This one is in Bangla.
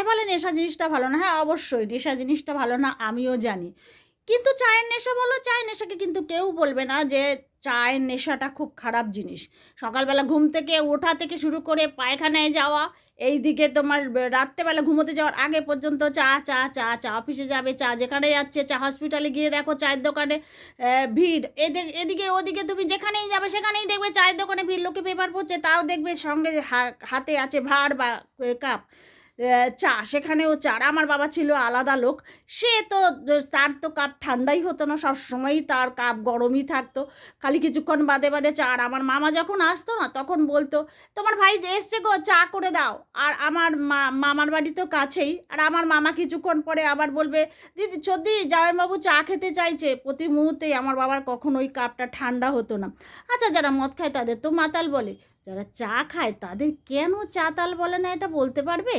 সবাই বলে নেশা জিনিসটা ভালো না। হ্যাঁ, অবশ্যই নেশা জিনিসটা ভালো না, আমিও জানি। কিন্তু চায়ের নেশা বলো, চায়ের নেশাকে কিন্তু কেউ বলবে না যে চায়ের নেশাটা খুব খারাপ জিনিস। সকালবেলা ঘুম থেকে ওঠা থেকে শুরু করে পায়খানায় যাওয়া, এইদিকে তোমার রাত্রেবেলা ঘুমোতে যাওয়ার আগে পর্যন্ত চা চা চা চা, অফিসে যাবে চা, যেখানে যাচ্ছে চা, হসপিটালে গিয়ে দেখো চায়ের দোকানে ভিড়, এদিকে ওদিকে তুমি যেখানেই যাবে সেখানেই দেখবে চায়ের দোকানে ভিড়, লোকে পেপার পড়ছে, তাও দেখবে সঙ্গে হাতে আছে ভাঁড় বা কাপ চা, সেখানেও চা। আর আমার বাবা ছিল আলাদা লোক, সে তো তার তো কাপ ঠান্ডাই হতো না, সবসময়ই তার কাপ গরমই থাকতো, খালি কিছুক্ষণ বাদে বাদে চা। আর আমার মামা যখন আসতো না তখন বলতো, তোমার ভাই যে এসছে গো, চা করে দাও। আর আমার মামার বাড়ি তো কাছেই, আর আমার মামা কিছুক্ষণ পরে আবার বলবে, দিদি সত্যি জামাইবাবু চা খেতে চাইছে। প্রতি মুহূর্তেই আমার বাবার কখনোই কাপটা ঠান্ডা হতো না। আচ্ছা, যারা মদ খায় তাদের তো মাতাল বলে, যারা চা খায় তাদের কেন চাতাল বলে না, এটা বলতে পারবে?